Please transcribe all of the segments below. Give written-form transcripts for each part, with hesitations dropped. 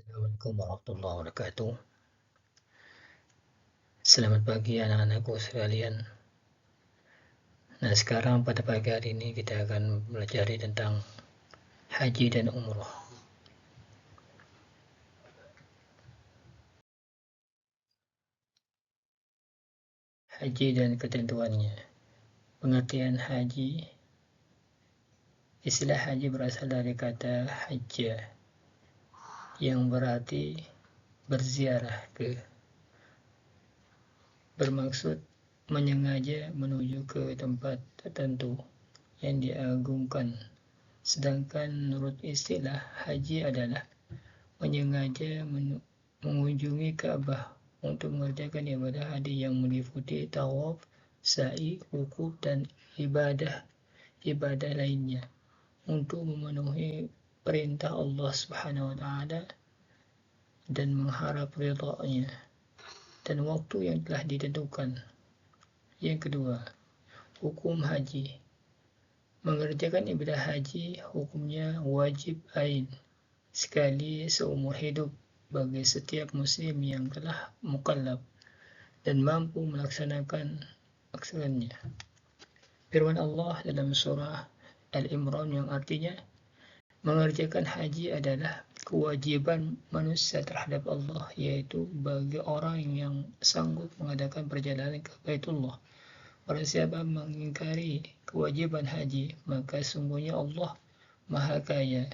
Assalamualaikum warahmatullahi wabarakatuh. Selamat pagi anak-anakku sekalian. Nah, sekarang pada pagi hari ini kita akan belajar tentang haji dan umroh. Haji dan ketentuannya. Pengertian haji. Istilah haji berasal dari kata hajja yang berarti berziarah bermaksud menyengaja menuju ke tempat tertentu yang diagungkan. Sedangkan menurut istilah haji adalah menyengaja mengunjungi Ka'bah untuk mengerjakan ibadah haji yang meliputi tawaf, sa'i, wukuf, dan ibadah lainnya untuk memenuhi perintah Allah Subhanahu wa taala dan mengharap ridha-Nya dan waktu yang telah ditentukan. Yang kedua, hukum haji. Mengerjakan ibadah haji hukumnya wajib ain sekali seumur hidup bagi setiap muslim yang telah mukallaf dan mampu melaksanakannya. Firman Allah dalam surah Al-Imran yang artinya, mengerjakan haji adalah kewajiban manusia terhadap Allah, yaitu bagi orang yang sanggup mengadakan perjalanan ke Baitullah. Barang siapa mengingkari kewajiban haji, maka sungguhnya Allah Maha Kaya,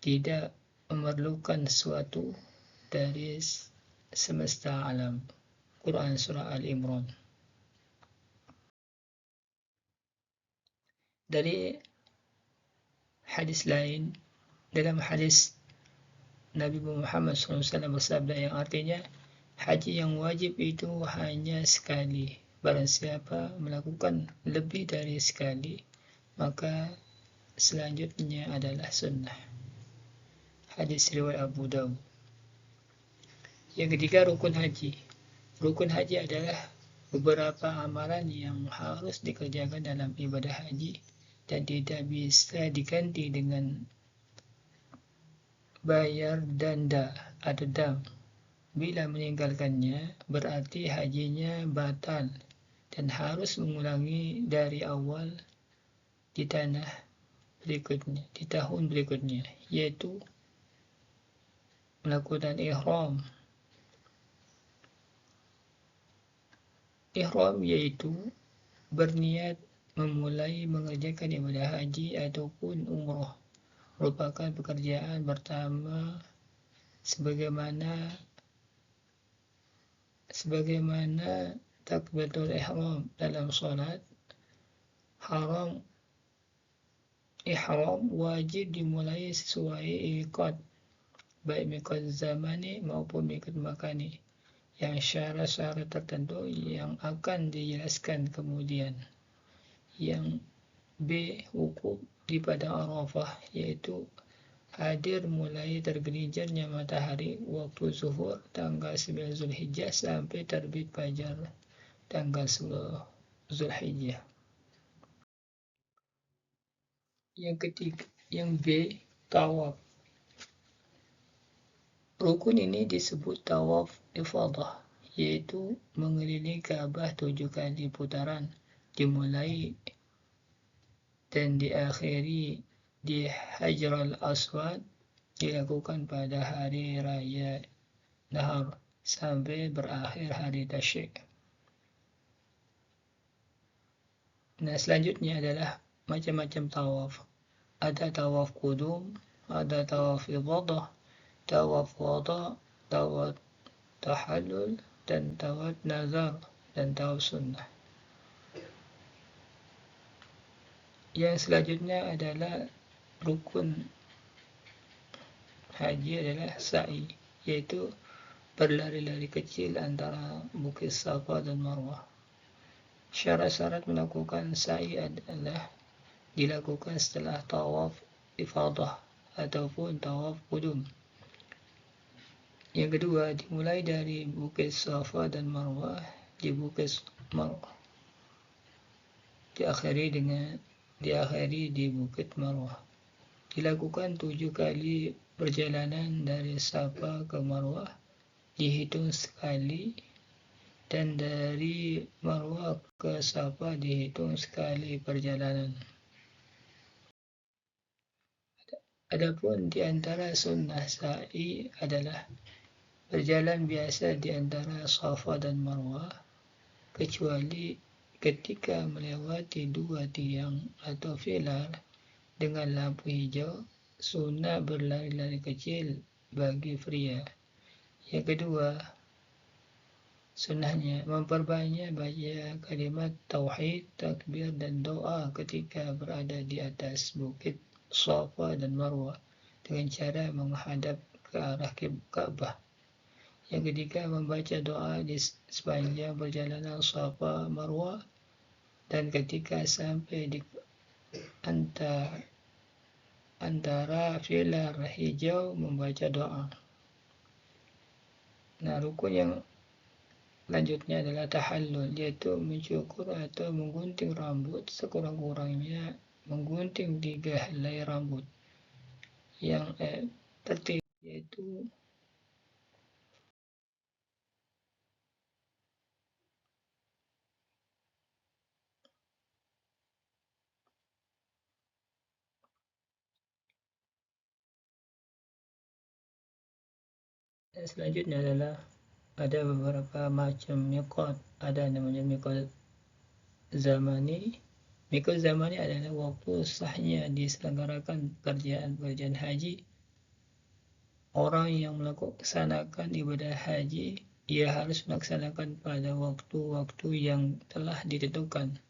tidak memerlukan sesuatu dari semesta alam. Quran Surah Al-Imran. Dari hadis lain, dalam hadis Nabi Muhammad SAW bersabda yang artinya, haji yang wajib itu hanya sekali. Barang siapa melakukan lebih dari sekali, maka selanjutnya adalah sunnah. Hadis riwayat Abu Dawud. Yang ketiga, rukun haji. Rukun haji adalah beberapa amalan yang harus dikerjakan dalam ibadah haji dan tidak bisa diganti dengan bayar danda atau dam. Bila meninggalkannya, berarti hajinya batal dan harus mengulangi dari awal di tahun berikutnya, yaitu melakukan ihram. Ihram yaitu berniat memulai mengerjakan ibadah haji ataupun umroh, merupakan pekerjaan pertama sebagaimana takbiratul ihram dalam salat. Ihram wajib dimulai sesuai miqat, baik miqat zamani maupun miqat makani, yang syarat-syarat tertentu yang akan dijelaskan kemudian. Yang B, wukuf di padang Arafah, yaitu hadir mulai tergelincirnya matahari waktu zuhur tanggal 9 Zulhijjah sampai terbit fajar tanggal 10 Zulhijjah. Yang B, tawaf. Rukun ini disebut tawaf ifadah, yaitu mengelilingi Ka'bah 7 kali putaran, dimulai dan diakhiri di Hajarul Aswad, dilakukan pada hari raya Nahar sampai berakhir hari Tasyrik. Nah, selanjutnya adalah macam-macam tawaf. Ada tawaf qudum, ada tawaf ibadah, tawaf wada, tawaf tahallul, dan tawaf nazar, dan tawaf sunnah. Yang selanjutnya adalah rukun haji adalah sa'i, yaitu berlari-lari kecil antara bukit Safa dan Marwah. Syarat-syarat melakukan sa'i adalah dilakukan setelah tawaf ifadah ataupun tawaf qudum. Yang kedua, dimulai dari bukit Safa dan Marwah di bukit Marwah, diakhiri di bukit Marwah. Dilakukan 7 kali perjalanan dari Safa ke Marwah dihitung sekali, dan dari Marwah ke Safa dihitung sekali perjalanan. Adapun di antara sunnah sa'i adalah berjalan biasa di antara Safa dan Marwah, kecuali ketika melewati dua tiang atau filar dengan lampu hijau, sunnah berlari-lari kecil bagi pria. Yang kedua, sunnahnya memperbanyak baca kalimat tauhid, takbir, dan doa ketika berada di atas bukit Safa dan Marwah dengan cara menghadap ke arah Ka'bah. Yang ketiga, membaca doa di sepanjang perjalanan Safa Marwah, dan ketika sampai di antara filar hijau membaca doa. Nah, rukun yang selanjutnya adalah tahallul, yaitu mencukur atau menggunting rambut sekurang-kurangnya menggunting 3 helai rambut yang tertib, yaitu selanjutnya adalah ada beberapa macam miqat. Ada namanya miqat zamani. Miqat zamani adalah waktu sahnya diselenggarakan pekerjaan haji. Orang yang melaksanakan ibadah haji, ia harus melaksanakan pada waktu-waktu yang telah ditentukan.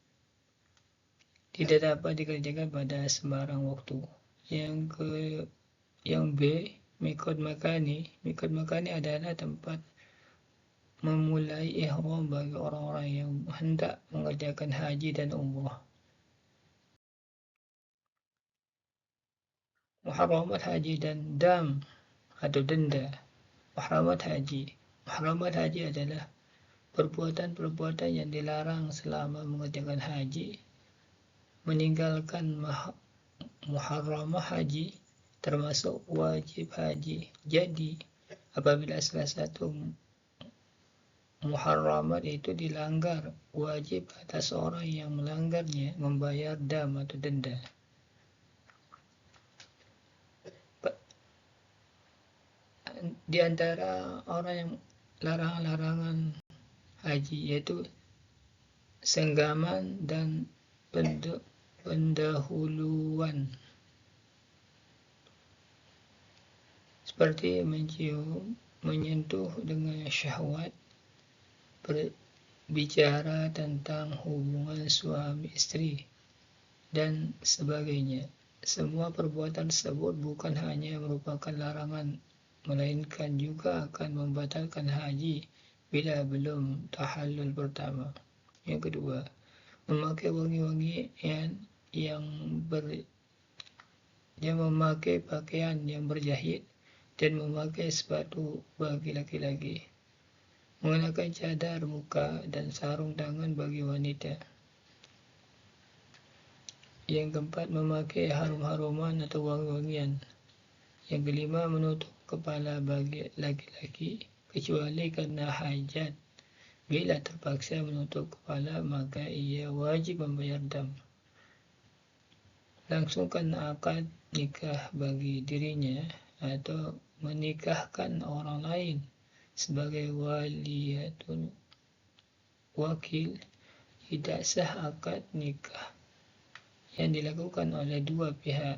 Tidak dapat dikerjakan pada sembarang waktu. Yang B, miqat makani. Miqat makani adalah tempat memulai ihram bagi orang-orang yang hendak mengerjakan haji dan umrah. Muharramat haji dan dam atau denda. Muharramat haji adalah perbuatan-perbuatan yang dilarang selama mengerjakan haji. Meninggalkan muharramah haji termasuk wajib haji. Jadi, apabila salah satu muharramat itu dilanggar, wajib atas orang yang melanggarnya membayar dam atau denda. Di antara orang yang larangan haji yaitu senggaman dan pendahuluan, seperti mencium, menyentuh dengan syahwat, berbicara tentang hubungan suami istri, dan sebagainya. Semua perbuatan tersebut bukan hanya merupakan larangan, melainkan juga akan membatalkan haji bila belum tahallul pertama. Yang kedua, memakai wangi-wangian memakai pakaian yang berjahit dan memakai sepatu bagi laki-laki. Mengenakan cadar muka dan sarung tangan bagi wanita. Yang keempat, memakai harum-haruman atau wangi-wangian. Yang kelima, menutup kepala bagi laki-laki kecuali karena hajat. Bila terpaksa menutup kepala, maka ia wajib membayar dam. Langsungkan akad nikah bagi dirinya atau menikahkan orang lain sebagai waliyatul wakil. Tidak sah akad nikah yang dilakukan oleh dua pihak,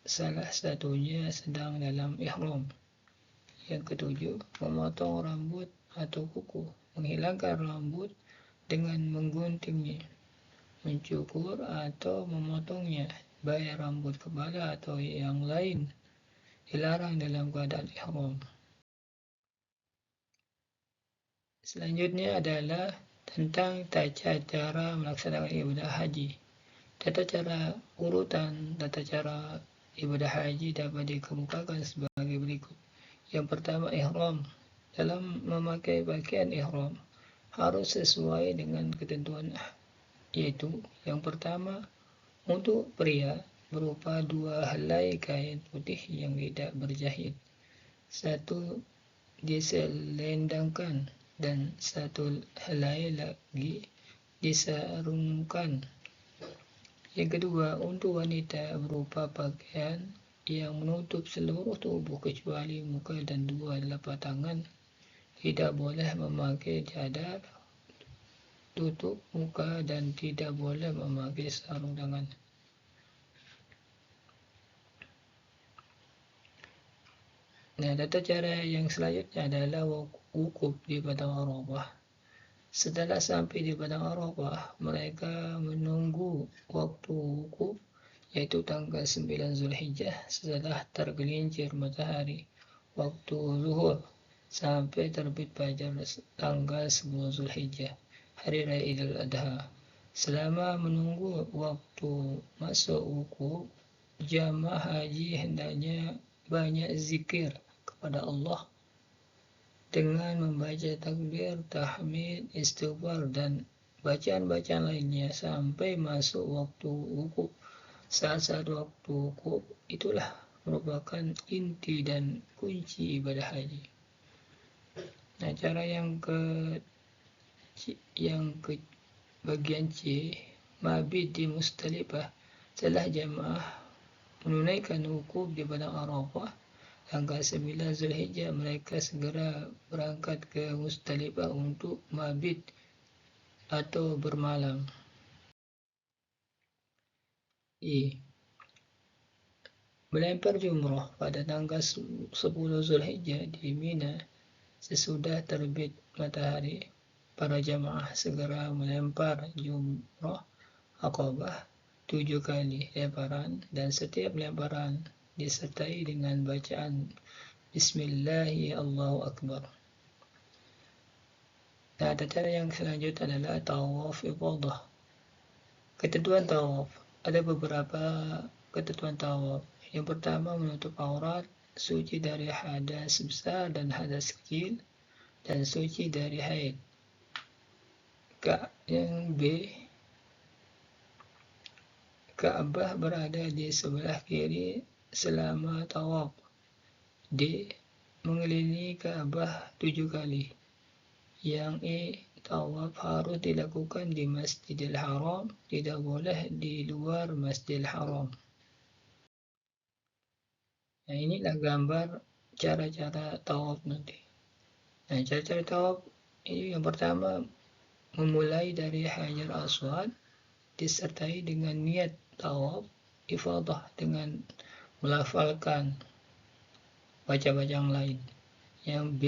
salah satunya sedang dalam ihram. Yang ketujuh, memotong rambut atau kuku. Menghilangkan rambut dengan mengguntingnya, mencukur atau memotongnya, baik rambut kepala atau yang lain, dilarang dalam keadaan ihram. Selanjutnya adalah tentang tata cara melaksanakan ibadah haji. Tata cara ibadah haji dapat dikemukakan sebagai berikut. Yang pertama, ihram. Dalam memakai pakaian ihram harus sesuai dengan ketentuan, yaitu yang pertama, untuk pria berupa 2 helai kain putih yang tidak berjahit. Satu diselendangkan dan satu helai lagi disarungkan. Yang kedua, untuk wanita berupa pakaian yang menutup seluruh tubuh kecuali muka dan 2 telapak tangan. Tidak boleh memakai cadar tutup muka dan tidak boleh memakai sarung tangan. Nah, tata cara yang selanjutnya adalah wukuf di Padang Arafah. Setelah sampai di Padang Arafah, mereka menunggu waktu wukuf, yaitu tanggal 9 Zulhijjah setelah tergelincir matahari waktu zuhur sampai terbit fajar tanggal 10 Zulhijjah, hari raya Idul Adha. Selama menunggu waktu masuk wukuf, jamaah haji hendaknya banyak zikir kepada Allah dengan membaca takbir, tahmid, istighfar, dan bacaan-bacaan lainnya sampai masuk waktu wukuf. Saat-saat waktu wukuf itulah merupakan inti dan kunci ibadah haji. Nah, cara yang ke bagian C, mabit di Musdalifah. Setelah jamaah menunaikan wukuf di Padang Arafah tanggal 9 Zulhijjah, mereka segera berangkat ke Musdalifah untuk mabit atau bermalam. Melempar jumrah pada tanggal 10 Zulhijjah di Mina. Sesudah terbit matahari, para jamaah segera melempar jumrah Aqabah 7 kali lemparan, dan setiap lemparan disertai dengan bacaan Bismillahi Allahu Akbar. Nah, cara yang selanjutnya adalah tawaf ifadah. Ketentuan tawaf. Ada beberapa ketentuan tawaf. Yang pertama, menutup aurat, suci dari hadas besar dan hadas kecil, dan suci dari haid. Yang B, Ka'bah berada di sebelah kiri selama tawaf. D, mengelilingi Ka'bah 7 kali. Yang E, tawaf harus dilakukan di Masjidil Haram, tidak boleh di luar Masjidil Haram. Nah, inilah gambar cara-cara tawaf nanti. Nah, cara-cara tawaf ini yang pertama, memulai dari Hajar Aswad disertai dengan niat tawaf ifadah dengan melafalkan baca-bacaan lain. Yang B,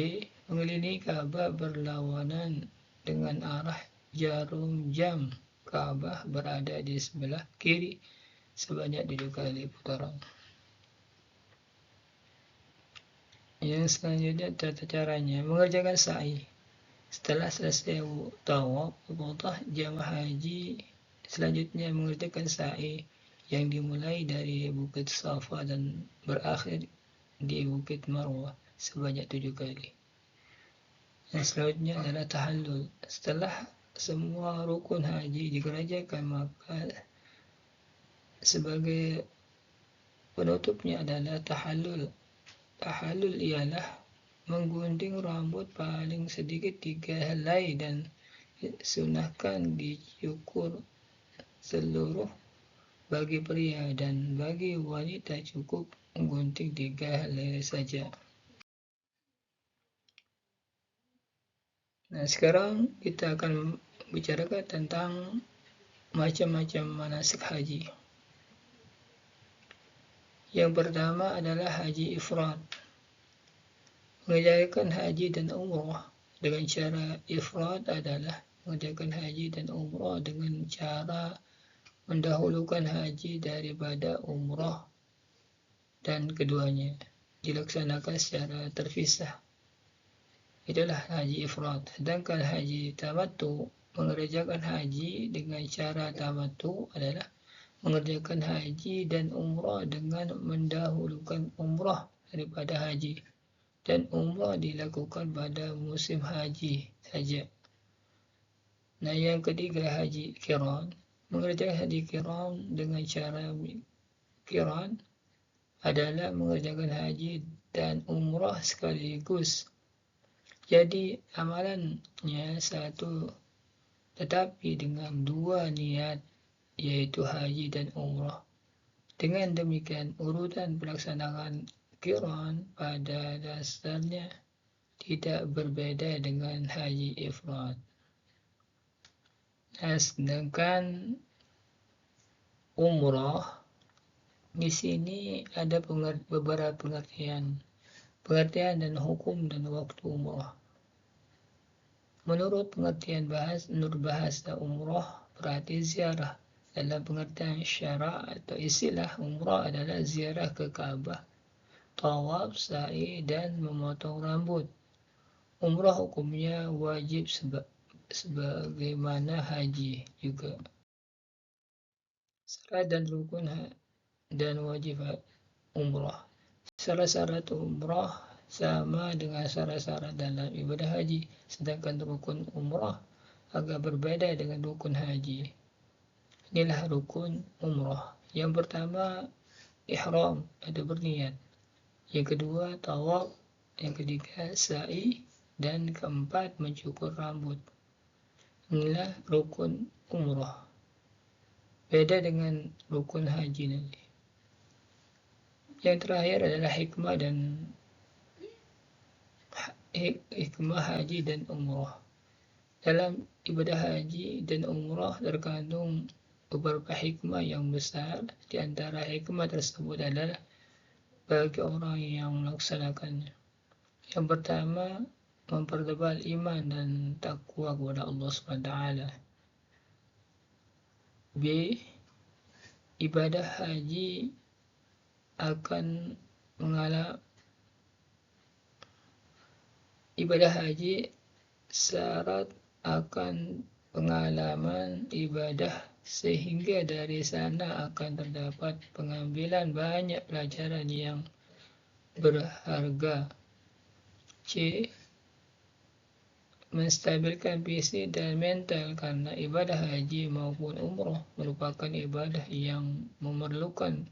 mengelilingi Ka'bah berlawanan dengan arah jarum jam. Ka'bah berada di sebelah kiri sebanyak 7 kali putaran. Yang selanjutnya tata caranya, mengerjakan sa'i. Setelah selesai tawaf ifadah, jamaah haji selanjutnya mengerjakan sa'i yang dimulai dari Bukit Safa dan berakhir di Bukit Marwah sebanyak 7 kali. Yang selanjutnya adalah tahallul. Setelah semua rukun haji dikerjakan, maka sebagai penutupnya adalah tahallul. Tahallul ialah menggunting rambut paling sedikit 3 helai dan sunahkan dicukur seluruh bagi pria, dan bagi wanita cukup menggunting 3 helai saja. Nah, sekarang kita akan bicarakan tentang macam-macam manasik haji. Yang pertama adalah haji ifrad. Mengerjakan haji dan umrah dengan cara ifrad adalah mengerjakan haji dan umrah dengan cara mendahulukan haji daripada umrah, dan keduanya dilaksanakan secara terpisah. Itulah haji ifrad. Sedangkan haji tamattu, mengerjakan haji dengan cara tamattu adalah mengerjakan haji dan umrah dengan mendahulukan umrah daripada haji, dan umrah dilakukan pada musim haji saja. Nah, yang ketiga haji qiran. Mengerjakan haji qiran dengan cara qiran adalah mengerjakan haji dan umrah sekaligus. Jadi amalannya satu, tetapi dengan dua niat, yaitu haji dan umrah. Dengan demikian, urutan pelaksanaan qiran pada dasarnya tidak berbeda dengan haji ifrad. Nah, sedangkan umrah di sini ada beberapa pengertian dan hukum dan waktu umrah. Menurut bahasa umrah berarti ziarah. Dalam pengertian syara atau istilah, umrah adalah ziarah ke Ka'bah, tawaf, sa'i, dan memotong rambut. Umrah hukumnya wajib sebagaimana haji juga. Syarat dan rukun dan wajib umrah. Syarat-syarat umrah sama dengan syarat-syarat dalam ibadah haji, sedangkan rukun umrah agak berbeda dengan rukun haji. Inilah rukun umrah. Yang pertama, ihram atau berniat. Yang kedua, tawaf. Yang ketiga, sa'i. Dan keempat, mencukur rambut. Inilah rukun umrah. Beda dengan rukun haji nanti. Yang terakhir adalah hikmah haji dan umrah. Dalam ibadah haji dan umrah terkandung beberapa hikmah yang besar. Di antara hikmah tersebut adalah bagi orang yang melaksanakannya. Yang pertama, mempertebal iman dan takwa kepada Allah SWT. B. Ibadah haji syarat akan pengalaman ibadah, sehingga dari sana akan terdapat pengambilan banyak pelajaran yang berharga. C. Menstabilkan fisik dan mental, karena ibadah haji maupun umrah merupakan ibadah yang memerlukan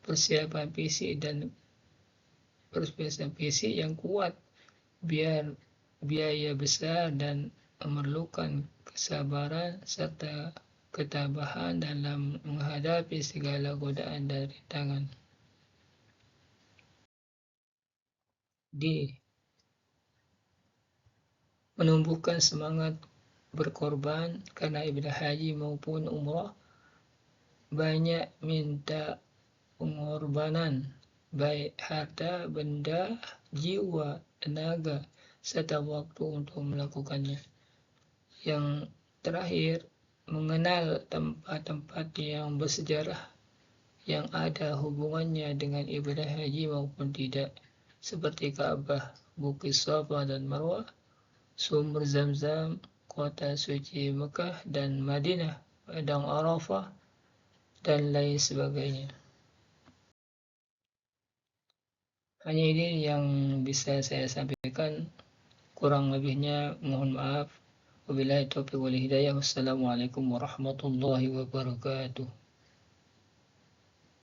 persiapan fisik yang kuat, biaya besar, dan memerlukan kesabaran serta ketabahan dalam menghadapi segala godaan dan rintangan. D. Menumbuhkan semangat berkorban, karena ibadah haji maupun umrah banyak minta pengorbanan, baik harta, benda, jiwa, tenaga, serta waktu untuk melakukannya. Yang terakhir, mengenal tempat-tempat yang bersejarah yang ada hubungannya dengan ibadah haji maupun tidak, seperti Ka'bah, Bukit Safa dan Marwah, sumber Zam-Zam, kota suci Mekah dan Madinah, padang Arafah, dan lain sebagainya. Hanya ini yang bisa saya sampaikan, kurang lebihnya mohon maaf. Wabillahi taufiq wal hidayah. Wassalamualaikum warahmatullahi wabarakatuh.